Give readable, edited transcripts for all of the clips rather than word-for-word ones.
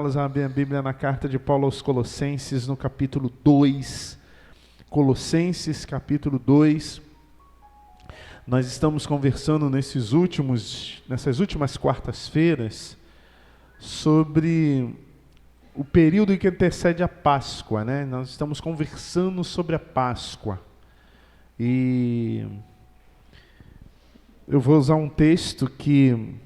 Vamos abrir a Bíblia na carta de Paulo aos Colossenses, no capítulo 2. Colossenses, capítulo 2. Nós estamos conversando nessas últimas quartas-feiras sobre o período que antecede a Páscoa, né? Nós estamos conversando sobre a Páscoa. E eu vou usar um texto que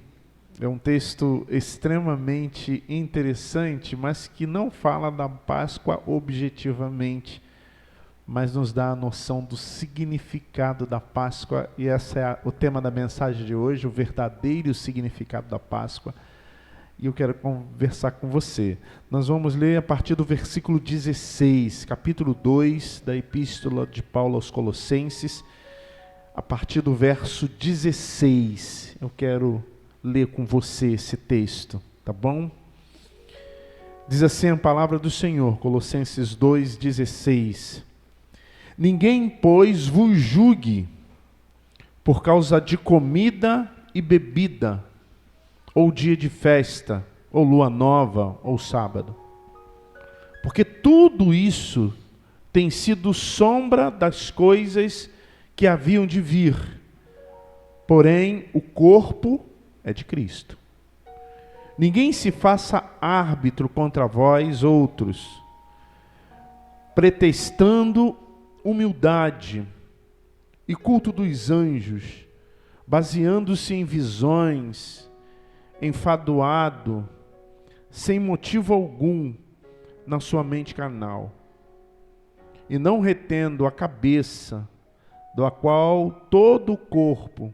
é um texto extremamente interessante, mas que não fala da Páscoa objetivamente, mas nos dá a noção do significado da Páscoa, e esse é o tema da mensagem de hoje, o verdadeiro significado da Páscoa, e eu quero conversar com você. Nós vamos ler a partir do versículo 16, capítulo 2 da Epístola de Paulo aos Colossenses, a partir do verso 16, eu quero ler com você esse texto, tá bom? Diz assim a palavra do Senhor, Colossenses 2,16. Ninguém, pois, vos julgue por causa de comida e bebida, ou dia de festa, ou lua nova, ou sábado. Porque tudo isso tem sido sombra das coisas que haviam de vir. Porém, o corpo é de Cristo. Ninguém se faça árbitro contra vós outros, pretextando humildade e culto dos anjos, baseando-se em visões, enfadoado, sem motivo algum na sua mente carnal, e não retendo a cabeça, do qual todo o corpo,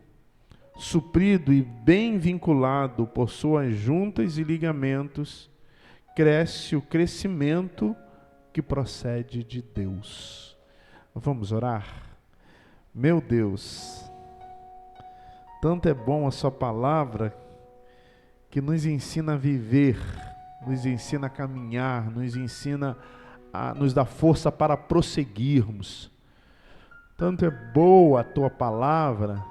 suprido e bem vinculado por suas juntas e ligamentos, cresce o crescimento que procede de Deus. Vamos orar? Meu Deus, tanto é bom a sua palavra que nos ensina a viver, nos ensina a caminhar, nos dá força para prosseguirmos. Tanto é boa a tua palavra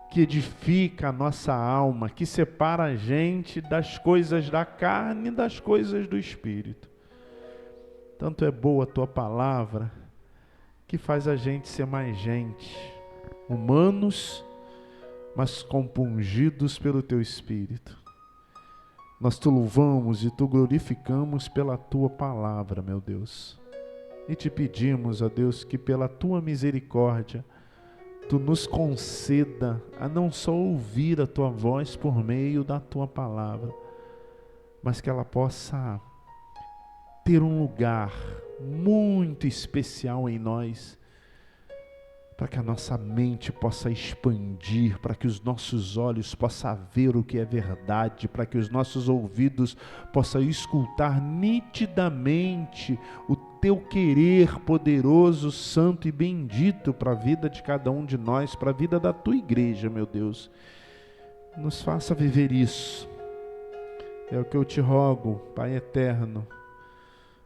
que edifica a nossa alma, que separa a gente das coisas da carne e das coisas do Espírito. Tanto é boa a tua palavra, que faz a gente ser mais gente, humanos, mas compungidos pelo teu Espírito. Nós te louvamos e te glorificamos pela tua palavra, meu Deus. E te pedimos, ó Deus, que pela tua misericórdia, tu nos conceda a não só ouvir a tua voz por meio da tua palavra, mas que ela possa ter um lugar muito especial em nós, para que a nossa mente possa expandir, para que os nossos olhos possam ver o que é verdade, para que os nossos ouvidos possam escutar nitidamente o teu querer poderoso, santo e bendito para a vida de cada um de nós, para a vida da tua igreja, meu Deus. Nos faça viver isso. É o que eu te rogo, Pai eterno,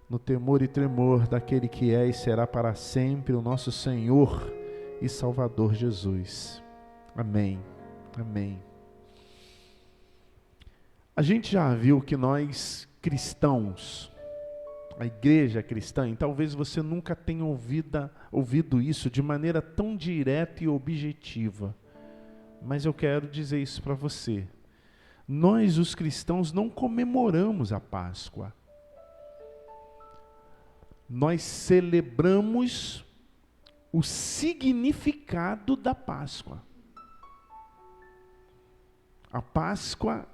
no temor e tremor daquele que é e será para sempre o nosso Senhor e Salvador Jesus. Amém. Amém. A gente já viu que nós cristãos, a igreja cristã, e talvez você nunca tenha ouvido isso de maneira tão direta e objetiva, mas eu quero dizer isso para você. Nós, os cristãos, não comemoramos a Páscoa. Nós celebramos o significado da Páscoa. A Páscoa,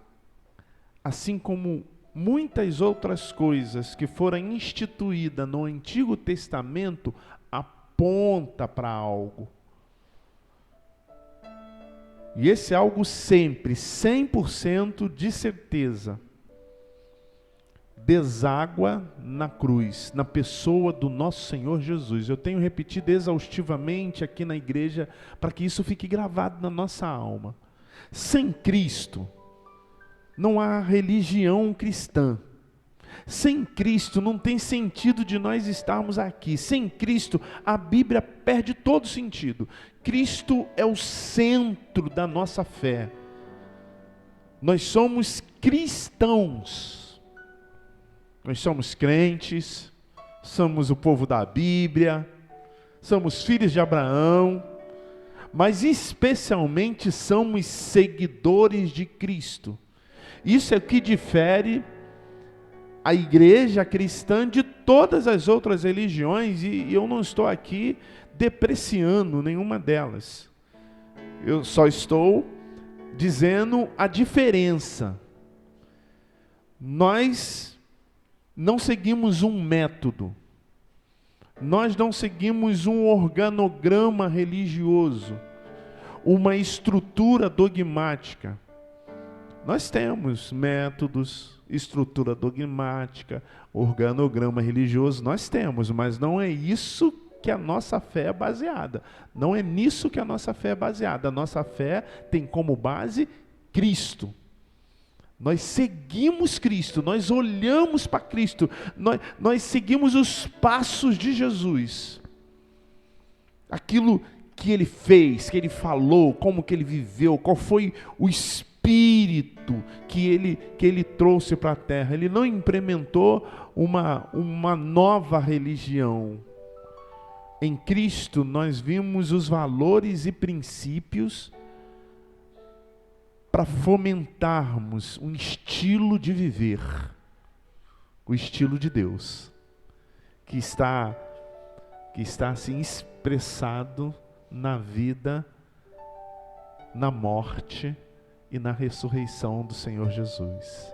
assim como muitas outras coisas que foram instituídas no Antigo Testamento, aponta para algo. E esse algo sempre, 100% de certeza, deságua na cruz, na pessoa do nosso Senhor Jesus. Eu tenho repetido exaustivamente aqui na igreja, para que isso fique gravado na nossa alma. Sem Cristo, não há religião cristã. Sem Cristo não tem sentido de nós estarmos aqui. Sem Cristo a Bíblia perde todo sentido. Cristo é o centro da nossa fé. Nós somos cristãos. Nós somos crentes, somos o povo da Bíblia, somos filhos de Abraão, mas especialmente somos seguidores de Cristo. Isso é o que difere a igreja cristã de todas as outras religiões, e eu não estou aqui depreciando nenhuma delas. Eu só estou dizendo a diferença. Nós não seguimos um método. Nós não seguimos um organograma religioso, uma estrutura dogmática. Nós temos métodos, estrutura dogmática, organograma religioso, nós temos, mas não é isso que a nossa fé é baseada. Não é nisso que a nossa fé é baseada. A nossa fé tem como base Cristo. Nós seguimos Cristo, nós olhamos para Cristo, nós seguimos os passos de Jesus. Aquilo que Ele fez, que Ele falou, como que Ele viveu, qual foi o Espírito que Ele trouxe para a terra. Ele não implementou uma nova religião. Em Cristo nós vimos os valores e princípios para fomentarmos um estilo de viver, o estilo de Deus, que está assim expressado na vida, na morte e na ressurreição do Senhor Jesus.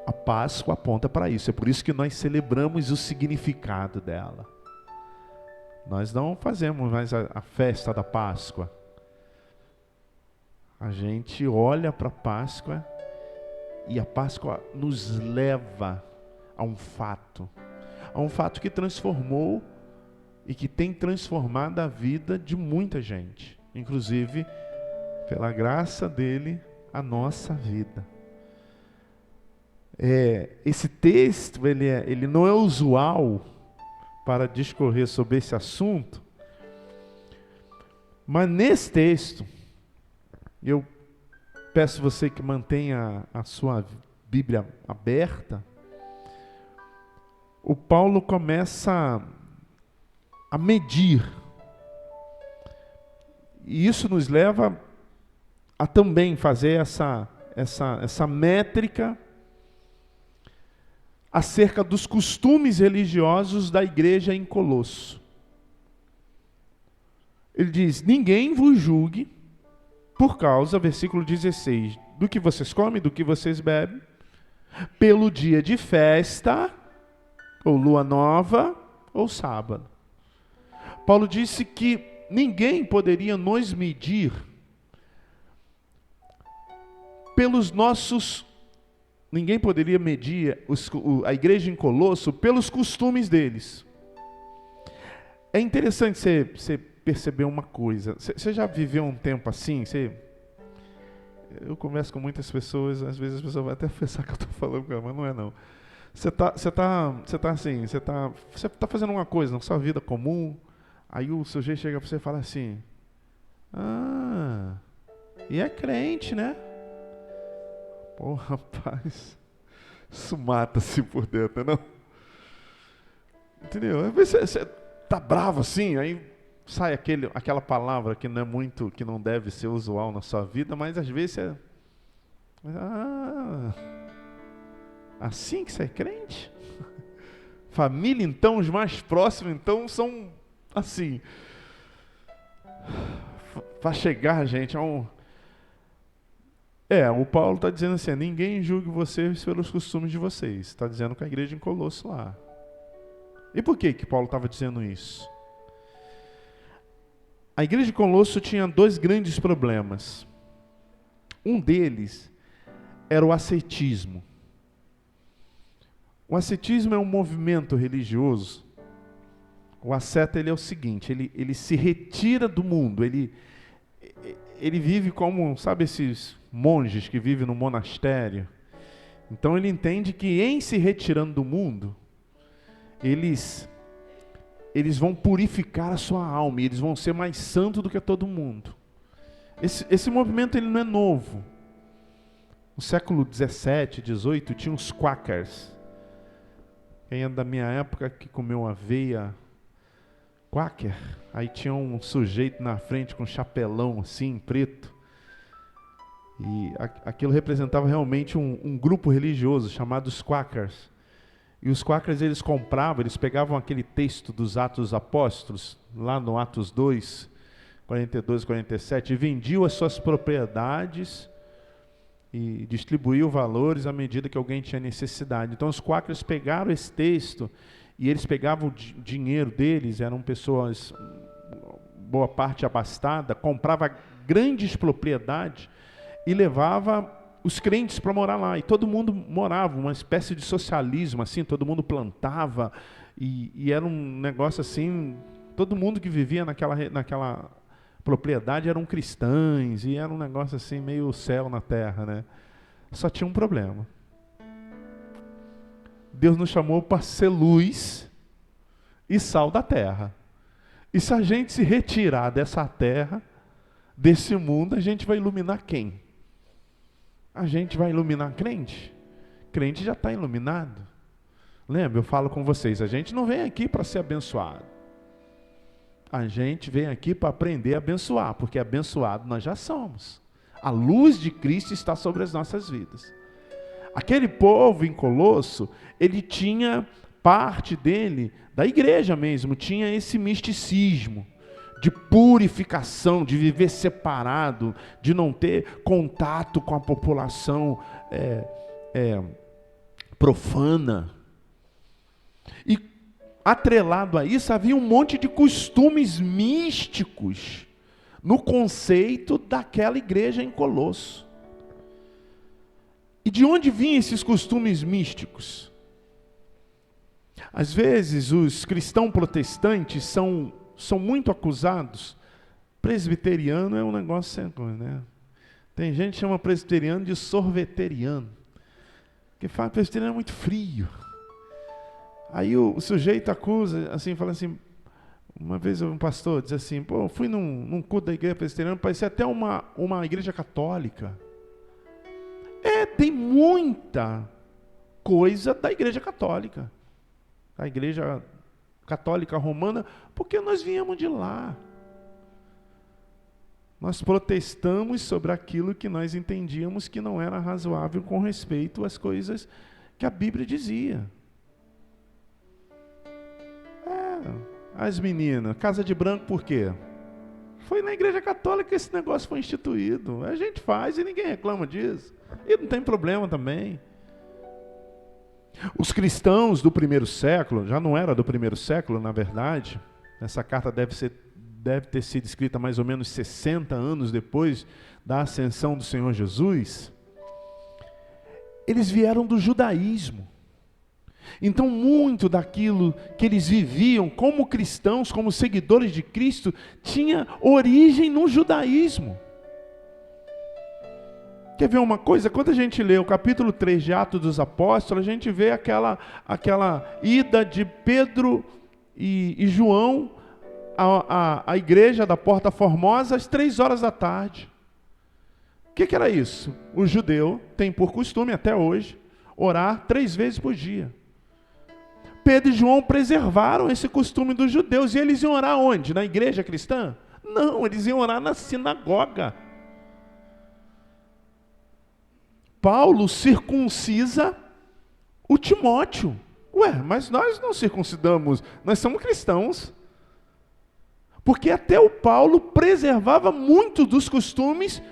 A Páscoa aponta para isso, é por isso que nós celebramos o significado dela. Nós não fazemos mais a festa da Páscoa. A gente olha para a Páscoa e a Páscoa nos leva a um fato que transformou e que tem transformado a vida de muita gente, inclusive, pela graça dele, a nossa vida. Esse texto, ele não é usual para discorrer sobre esse assunto, mas nesse texto, eu peço você que mantenha a sua Bíblia aberta. O Paulo começa a medir. E isso nos leva a também fazer essa métrica acerca dos costumes religiosos da igreja em Colosso. Ele diz: ninguém vos julgue por causa, versículo 16, do que vocês comem, do que vocês bebem, pelo dia de festa, ou lua nova, ou sábado. Paulo disse que ninguém poderia nos medir pelos nossos... Ninguém poderia medir a igreja em Colosso pelos costumes deles. É interessante você perceber uma coisa. Você já viveu um tempo assim? Eu converso com muitas pessoas, às vezes as pessoas vão até pensar que eu estou falando, mas não é não. Você tá fazendo uma coisa na sua vida comum, aí o sujeito chega para você e fala assim: e é crente, né? Pô, rapaz, isso mata-se por dentro, não? Entendeu? Às vezes você tá bravo assim, aí sai aquela palavra que não é muito, que não deve ser usual na sua vida, mas às vezes você... assim que você é crente? Família, então, os mais próximos, então, são assim. Para chegar, gente, a um... o Paulo está dizendo assim: ninguém julgue vocês pelos costumes de vocês. Está dizendo com a igreja em Colosso lá. E por que Paulo estava dizendo isso? A igreja de Colosso tinha dois grandes problemas. Um deles era o ascetismo. O ascetismo é um movimento religioso. O asceta, ele é o seguinte: ele se retira do mundo, ele vive como, sabe, esses monges que vivem no monastério. Então ele entende que em se retirando do mundo, eles vão purificar a sua alma, e eles vão ser mais santos do que todo mundo. Esse movimento, ele não é novo. No século 17, 18, tinha os Quakers. Quem é da minha época que comeu aveia Quaker, aí tinha um sujeito na frente com um chapelão assim, preto. E aquilo representava realmente um grupo religioso chamado os Quakers. E os Quakers, eles compravam, eles pegavam aquele texto dos Atos dos Apóstolos, lá no Atos 2, 42, 47, e vendiam as suas propriedades e distribuíam valores à medida que alguém tinha necessidade. Então os Quakers pegaram esse texto e eles pegavam o dinheiro deles, eram pessoas, boa parte abastada, comprava grandes propriedades e levava os crentes para morar lá. E todo mundo morava, uma espécie de socialismo, assim, todo mundo plantava, e era um negócio assim, todo mundo que vivia naquela propriedade eram cristãos, e era um negócio assim, meio céu na terra, né? Só tinha um problema. Deus nos chamou para ser luz e sal da terra. E se a gente se retirar dessa terra, desse mundo, a gente vai iluminar quem? A gente vai iluminar crente? Crente já está iluminado. Lembra, eu falo com vocês, a gente não vem aqui para ser abençoado. A gente vem aqui para aprender a abençoar, porque abençoado nós já somos. A luz de Cristo está sobre as nossas vidas. Aquele povo em Colosso, ele tinha parte dele, da igreja mesmo, tinha esse misticismo de purificação, de viver separado, de não ter contato com a população profana. E atrelado a isso, havia um monte de costumes místicos no conceito daquela igreja em Colosso. E de onde vinham esses costumes místicos? Às vezes, os cristãos protestantes são muito acusados. Presbiteriano é um negócio sem coisa, né? Tem gente que chama presbiteriano de sorveteriano, que fala que presbiteriano é muito frio. Aí o sujeito acusa, assim, fala assim, uma vez um pastor diz assim, pô, eu fui num culto da igreja presbiteriana, parecia até uma igreja católica. Tem muita coisa da igreja católica. A igreja católica romana, porque nós viemos de lá. Nós protestamos sobre aquilo que nós entendíamos que não era razoável com respeito às coisas que a Bíblia dizia. As meninas, casa de branco por quê? Foi na igreja católica que esse negócio foi instituído. A gente faz e ninguém reclama disso. E não tem problema também. Os cristãos do primeiro século, já não era do primeiro século, na verdade, essa carta deve ter sido escrita mais ou menos 60 anos depois da ascensão do Senhor Jesus. Eles vieram do judaísmo. Então, muito daquilo que eles viviam como cristãos, como seguidores de Cristo, tinha origem no judaísmo. Quer ver uma coisa? Quando a gente lê o capítulo 3 de Atos dos Apóstolos, a gente vê aquela ida de Pedro e João à igreja da Porta Formosa às 3 horas da tarde. O que era isso? O judeu tem por costume, até hoje, orar 3 vezes por dia. Pedro e João preservaram esse costume dos judeus. E eles iam orar onde? Na igreja cristã? Não, eles iam orar na sinagoga. Paulo circuncisa o Timóteo. Mas nós não circuncidamos, nós somos cristãos. Porque até o Paulo preservava muito dos costumes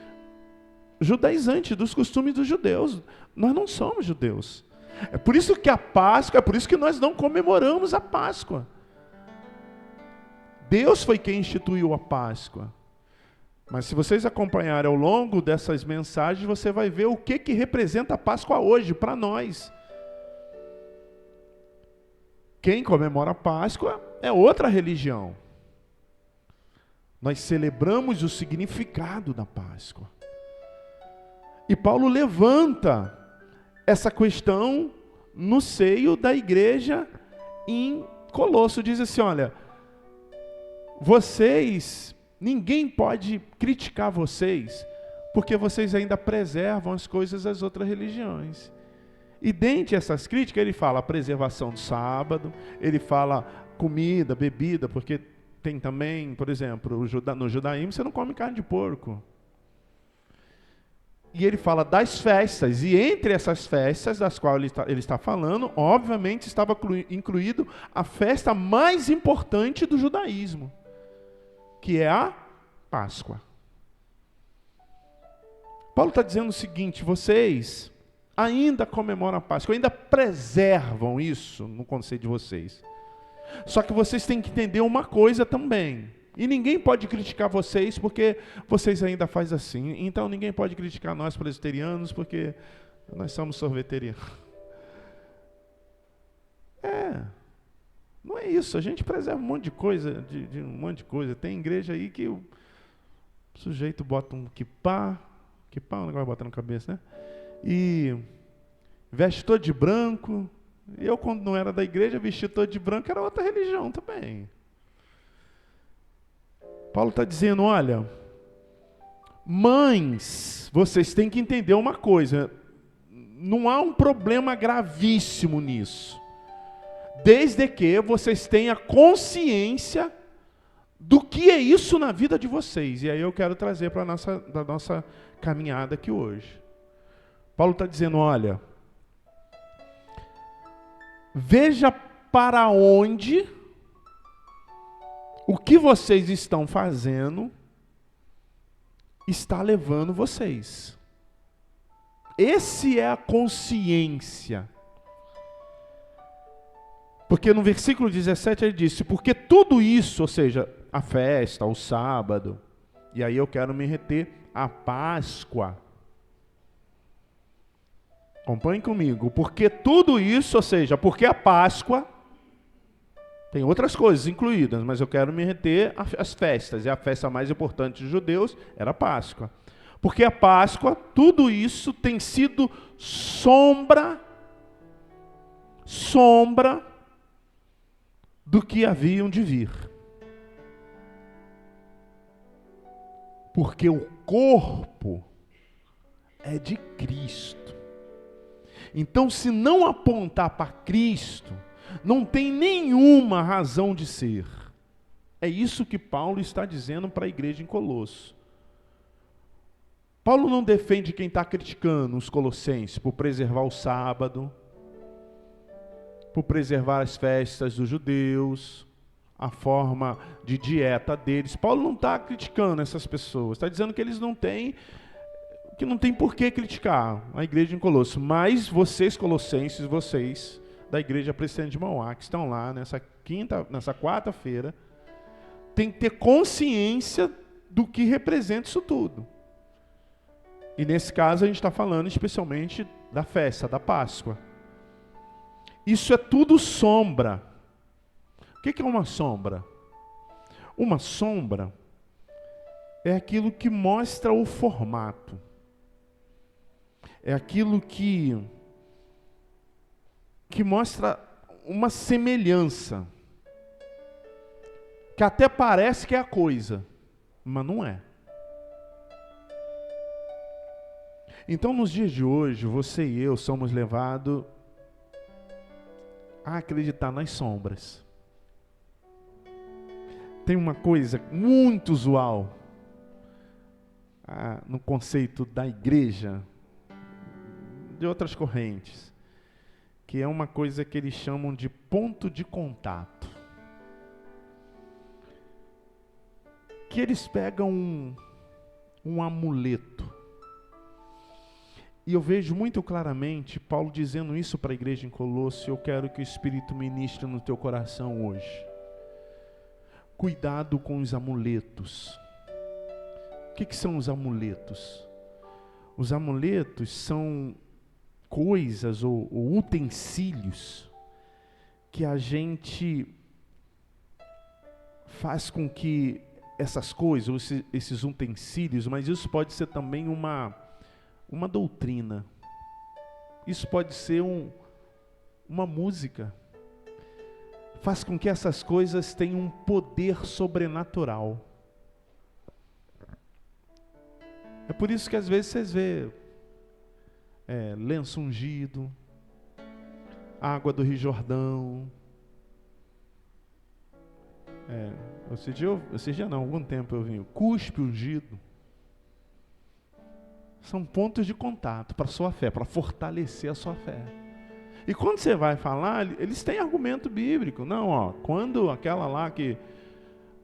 judaizantes, dos costumes dos judeus. Nós não somos judeus. É por isso que a Páscoa, é por isso que nós não comemoramos a Páscoa. Deus foi quem instituiu a Páscoa. Mas se vocês acompanharem ao longo dessas mensagens, você vai ver o que representa a Páscoa hoje para nós. Quem comemora a Páscoa é outra religião. Nós celebramos o significado da Páscoa. E Paulo levanta essa questão no seio da igreja em Colosso. Diz assim, olha, ninguém pode criticar vocês, porque vocês ainda preservam as coisas das outras religiões. E dentre essas críticas ele fala a preservação do sábado, ele fala comida, bebida, porque tem também, por exemplo, no judaísmo você não come carne de porco. E ele fala das festas, e entre essas festas das quais ele está falando, obviamente estava incluído a festa mais importante do judaísmo, que é a Páscoa. Paulo está dizendo o seguinte: vocês ainda comemoram a Páscoa, ainda preservam isso no conceito de vocês. Só que vocês têm que entender uma coisa também. E ninguém pode criticar vocês porque vocês ainda fazem assim. Então ninguém pode criticar nós presbiterianos porque nós somos sorveterianos. Não é isso. A gente preserva um monte de coisa, de um monte de coisa. Tem igreja aí que o sujeito bota um kippá, é um negócio bota na cabeça, né? E veste todo de branco. Eu, quando não era da igreja, vesti todo de branco, era outra religião também. Paulo está dizendo, olha, mães, vocês têm que entender uma coisa, não há um problema gravíssimo nisso, desde que vocês tenham consciência do que é isso na vida de vocês. E aí eu quero trazer para a nossa caminhada aqui hoje. Paulo está dizendo, olha, veja para onde o que vocês estão fazendo está levando vocês. Esse é a consciência. Porque no versículo 17 ele disse, porque tudo isso, ou seja, a festa, o sábado, e aí eu quero me reter à Páscoa. Acompanhe comigo, porque tudo isso, ou seja, porque a Páscoa, tem outras coisas incluídas, mas eu quero me reter às festas, e a festa mais importante dos judeus era a Páscoa. Porque a Páscoa, tudo isso tem sido sombra do que haviam de vir. Porque o corpo é de Cristo. Então, se não apontar para Cristo, não tem nenhuma razão de ser. É isso que Paulo está dizendo para a igreja em Colosso. Paulo não defende quem está criticando os colossenses por preservar o sábado, por preservar as festas dos judeus, a forma de dieta deles. Paulo não está criticando essas pessoas, está dizendo que eles não têm, que não tem por que criticar a igreja em Colosso. Mas vocês colossenses, vocês da igreja presbiteriana de Mauá, que estão lá nessa quarta-feira, tem que ter consciência do que representa isso tudo. E nesse caso a gente está falando especialmente da festa, da Páscoa. Isso é tudo sombra. O que é uma sombra? Uma sombra é aquilo que mostra o formato. É aquilo que mostra uma semelhança. Que até parece que é a coisa, mas não é. Então, nos dias de hoje, você e eu somos levados a acreditar nas sombras. Tem uma coisa muito usual no conceito da igreja, de outras correntes, que é uma coisa que eles chamam de ponto de contato. Que eles pegam um amuleto. E eu vejo muito claramente Paulo dizendo isso para a igreja em Colosso, e eu quero que o Espírito ministre no teu coração hoje. Cuidado com os amuletos. O que são os amuletos? Os amuletos são coisas ou utensílios que a gente faz com que essas coisas, ou esses utensílios, mas isso pode ser também uma doutrina. Isso pode ser uma música. Faz com que essas coisas tenham um poder sobrenatural. É por isso que às vezes vocês vê lenço ungido, água do Rio Jordão. Esse dia não, algum tempo eu vim. Cuspe ungido. São pontos de contato para a sua fé, para fortalecer a sua fé. E quando você vai falar, eles têm argumento bíblico. Não, ó, quando aquela lá que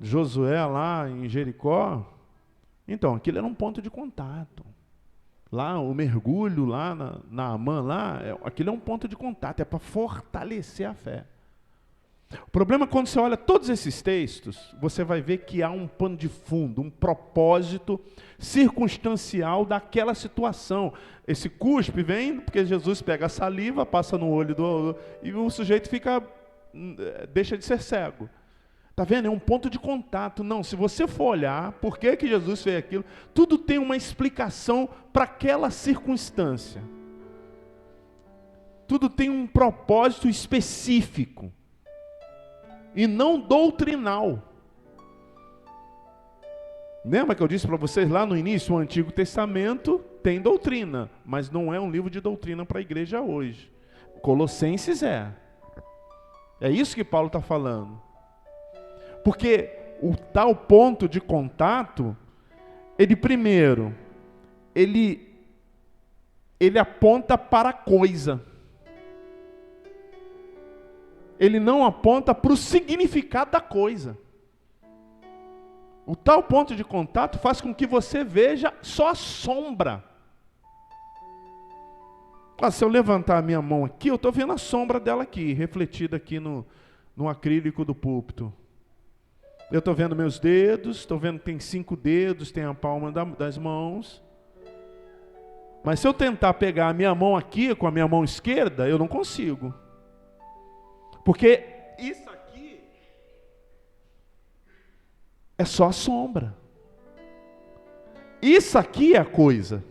Josué lá em Jericó, então, aquilo era um ponto de contato. Lá, o mergulho lá na Naamã, lá, aquilo é um ponto de contato, é para fortalecer a fé. O problema é quando você olha todos esses textos, você vai ver que há um pano de fundo, um propósito circunstancial daquela situação. Esse cuspe vem porque Jesus pega a saliva, passa no olho e o sujeito deixa de ser cego. Está vendo? É um ponto de contato. Não, se você for olhar, por que Jesus fez aquilo, tudo tem uma explicação para aquela circunstância. Tudo tem um propósito específico. E não doutrinal. Lembra que eu disse para vocês lá no início, o Antigo Testamento tem doutrina, mas não é um livro de doutrina para a igreja hoje. Colossenses é. É isso que Paulo está falando. Porque o tal ponto de contato, ele aponta para a coisa. Ele não aponta para o significado da coisa. O tal ponto de contato faz com que você veja só a sombra. Se eu levantar a minha mão aqui, eu estou vendo a sombra dela aqui, refletida aqui no acrílico do púlpito. Eu estou vendo meus dedos, estou vendo que tem 5 dedos, tem a palma das mãos. Mas se eu tentar pegar a minha mão aqui com a minha mão esquerda, eu não consigo. Porque isso aqui é só a sombra. Isso aqui é a coisa.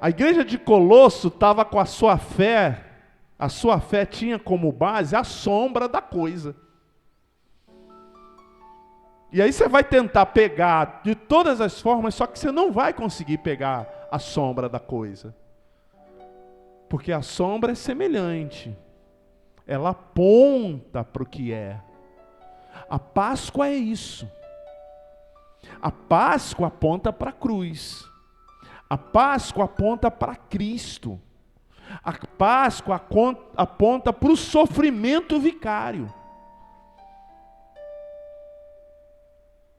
A igreja de Colosso estava com a sua fé tinha como base a sombra da coisa. E aí você vai tentar pegar de todas as formas, só que você não vai conseguir pegar a sombra da coisa. Porque a sombra é semelhante. Ela aponta para o que é. A Páscoa é isso. A Páscoa aponta para a cruz. A Páscoa aponta para Cristo. A Páscoa aponta para o sofrimento vicário.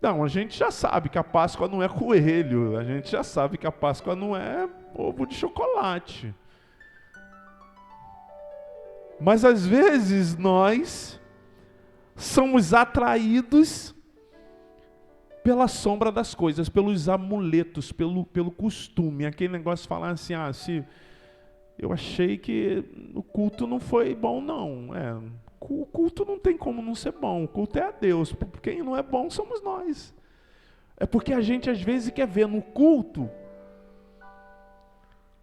Não, a gente já sabe que a Páscoa não é coelho. A gente já sabe que a Páscoa não é ovo de chocolate. Mas às vezes nós somos atraídos pela sombra das coisas, pelos amuletos, pelo costume. Aquele negócio de falar assim, se eu achei que o culto não foi bom, não. O culto não tem como não ser bom, o culto é a Deus. Quem não é bom somos nós. É porque a gente às vezes quer ver no culto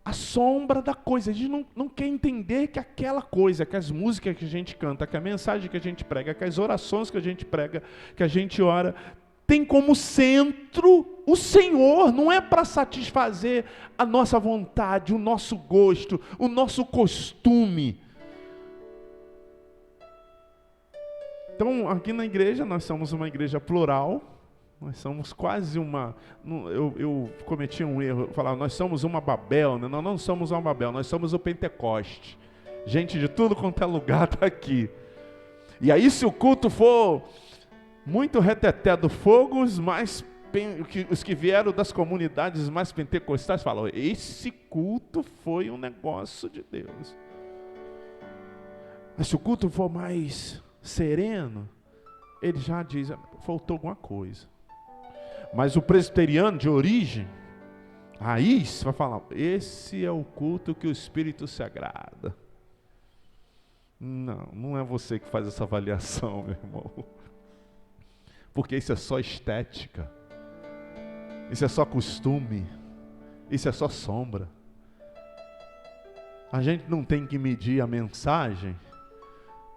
a sombra da coisa. A gente não quer entender que aquela coisa, que as músicas que a gente canta, que a mensagem que a gente prega, que as orações que a gente prega, que a gente ora, tem como centro o Senhor. Não é para satisfazer a nossa vontade, o nosso gosto, o nosso costume. Então, aqui na igreja, nós somos uma igreja plural. Nós somos quase uma... Eu cometi um erro, eu falava, nós somos uma Babel. Né? Nós não somos uma Babel, nós somos o Pentecoste. Gente de tudo quanto é lugar está aqui. E aí, se o culto for muito reteté do fogo, os que vieram das comunidades mais pentecostais falam, esse culto foi um negócio de Deus. Mas se o culto for mais sereno, ele já diz, faltou alguma coisa. Mas o presbiteriano de origem, raiz, vai falar, esse é o culto que o Espírito se agrada. Não é você que faz essa avaliação, meu irmão. Porque isso é só estética. Isso é só costume. Isso é só sombra. A gente não tem que medir a mensagem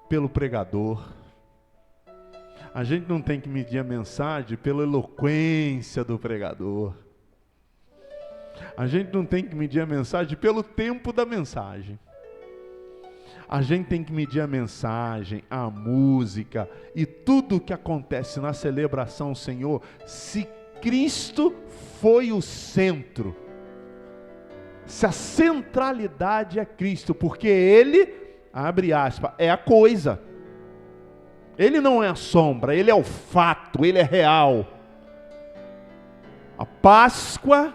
pelo pregador. A gente não tem que medir a mensagem pela eloquência do pregador. A gente não tem que medir a mensagem pelo tempo da mensagem. A gente tem que medir a mensagem, a música e tudo o que acontece na celebração ao Senhor, se Cristo foi o centro. Se a centralidade é Cristo, porque Ele, abre aspas, é a coisa. Ele não é a sombra, Ele é o fato, Ele é real. A Páscoa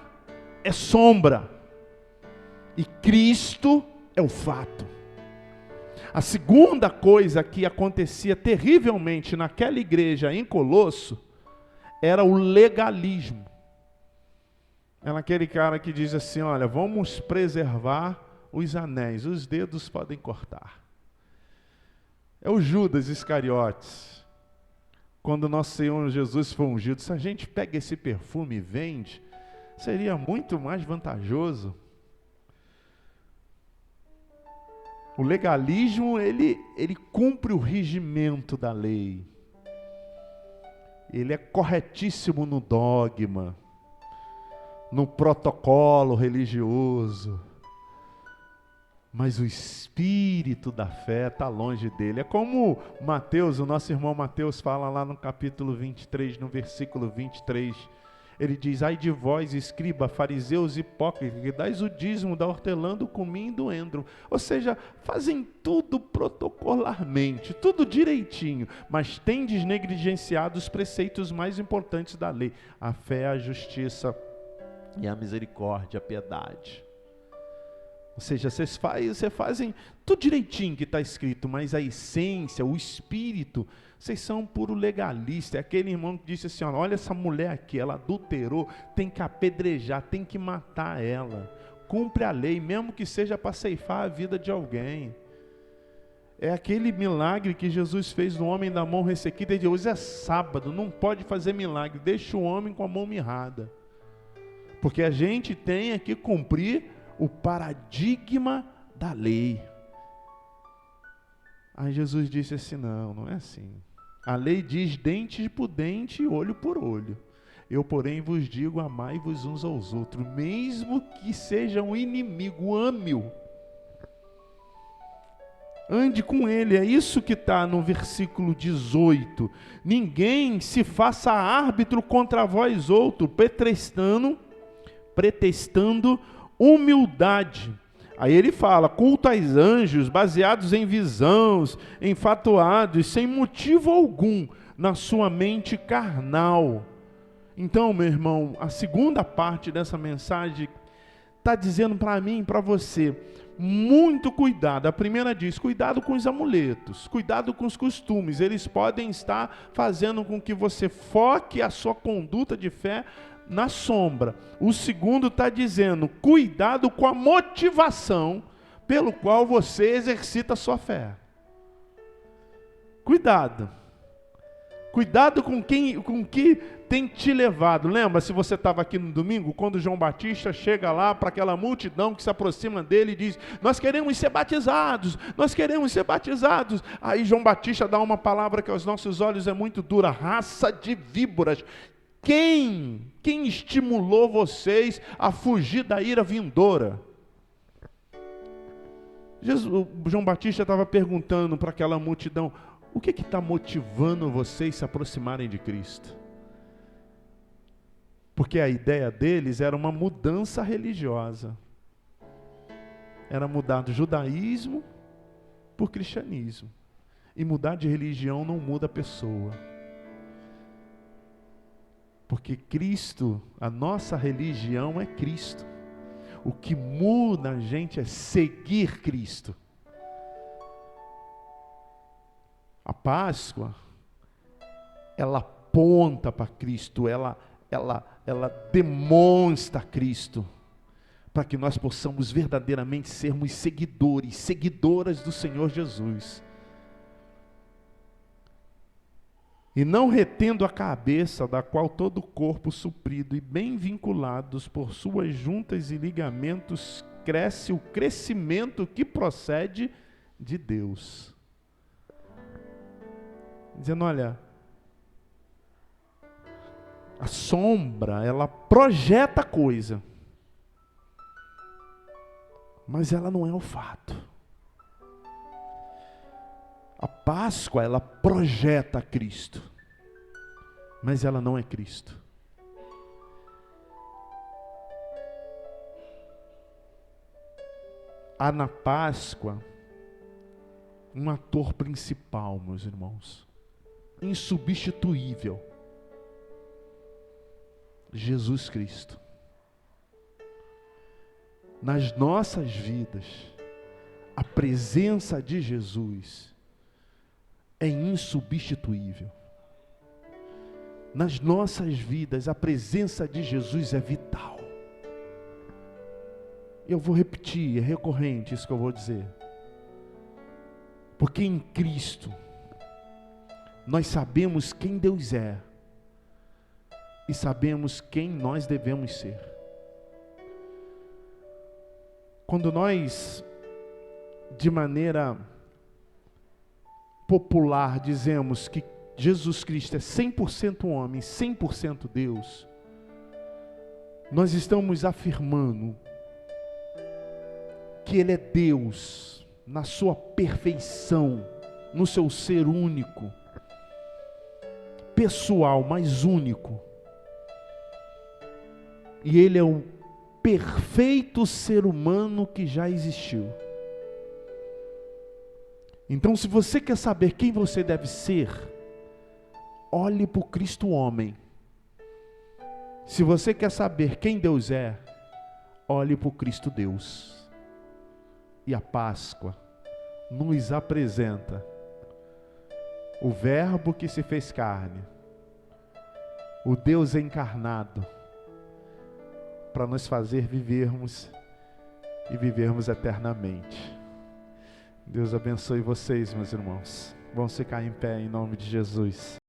é sombra e Cristo é o fato. A segunda coisa que acontecia terrivelmente naquela igreja em Colosso era o legalismo. Era aquele cara que diz assim, olha, vamos preservar os anéis, os dedos podem cortar. É o Judas Iscariotes. Quando nosso Senhor Jesus foi ungido, se a gente pega esse perfume e vende, seria muito mais vantajoso. O legalismo, ele cumpre o regimento da lei. Ele é corretíssimo no dogma, no protocolo religioso. Mas o espírito da fé está longe dele. É como Mateus, o nosso irmão Mateus fala lá no capítulo 23, no versículo 23. Ele diz, ai de vós, escriba, fariseus hipócritas, que dais o dízimo da hortelã, do cominho e do endro. Ou seja, fazem tudo protocolarmente, tudo direitinho, mas tendes negligenciado os preceitos mais importantes da lei. A fé, a justiça e a misericórdia, a piedade. Ou seja, vocês fazem tudo direitinho que está escrito, mas a essência, o espírito, vocês são puro legalista. É aquele irmão que disse assim, olha essa mulher aqui, ela adulterou, tem que apedrejar, tem que matar ela. Cumpre a lei, mesmo que seja para ceifar a vida de alguém. É aquele milagre que Jesus fez no homem da mão ressequida. Ele disse, hoje é sábado, não pode fazer milagre, deixa o homem com a mão mirrada. Porque a gente tem que cumprir o paradigma da lei. Aí Jesus disse assim, não é assim. A lei diz dente por dente e olho por olho. Eu, porém, vos digo, amai-vos uns aos outros, mesmo que seja um inimigo, ame-o. Ande com ele, é isso que está no versículo 18. Ninguém se faça árbitro contra vós outro, pretextando humildade. Aí ele fala, culto aos anjos, baseados em visões, enfatuados, sem motivo algum, na sua mente carnal. Então, meu irmão, a segunda parte dessa mensagem está dizendo para mim e para você, muito cuidado. A primeira diz, cuidado com os amuletos, cuidado com os costumes, eles podem estar fazendo com que você foque a sua conduta de fé na sombra. O segundo está dizendo, cuidado com a motivação pelo qual você exercita a sua fé. Cuidado. Cuidado com que tem te levado. Lembra, se você estava aqui no domingo, quando João Batista chega lá para aquela multidão que se aproxima dele e diz, nós queremos ser batizados, nós queremos ser batizados. Aí João Batista dá uma palavra que aos nossos olhos é muito dura, raça de víboras. Quem estimulou vocês a fugir da ira vindoura? João Batista estava perguntando para aquela multidão, o que está motivando vocês a se aproximarem de Cristo? Porque a ideia deles era uma mudança religiosa. Era mudar do judaísmo por cristianismo. E mudar de religião não muda a pessoa. Porque Cristo, a nossa religião é Cristo. O que muda a gente é seguir Cristo. A Páscoa, ela aponta para Cristo, ela demonstra Cristo, para que nós possamos verdadeiramente sermos seguidoras do Senhor Jesus. E não retendo a cabeça, da qual todo o corpo suprido e bem vinculados por suas juntas e ligamentos, cresce o crescimento que procede de Deus. Dizendo, olha, a sombra, ela projeta coisa. mas ela não é o fato. A Páscoa, ela projeta Cristo, mas ela não é Cristo. Há na Páscoa um ator principal, meus irmãos, insubstituível: Jesus Cristo. Nas nossas vidas, a presença de Jesus é insubstituível. Nas nossas vidas, a presença de Jesus é vital. Eu vou repetir, é recorrente isso que eu vou dizer. Porque em Cristo, nós sabemos quem Deus é e sabemos quem nós devemos ser. Quando nós, de maneira popular, dizemos que Jesus Cristo é 100% homem, 100% Deus, nós estamos afirmando que Ele é Deus na sua perfeição, no seu ser único, pessoal, mas único. E Ele é o perfeito ser humano que já existiu. Então, se você quer saber quem você deve ser, olhe para o Cristo homem. Se você quer saber quem Deus é, olhe para o Cristo Deus. E a Páscoa nos apresenta o Verbo que se fez carne, o Deus encarnado, para nos fazer vivermos e vivermos eternamente. Deus abençoe vocês, meus irmãos. Vamos ficar em pé em nome de Jesus.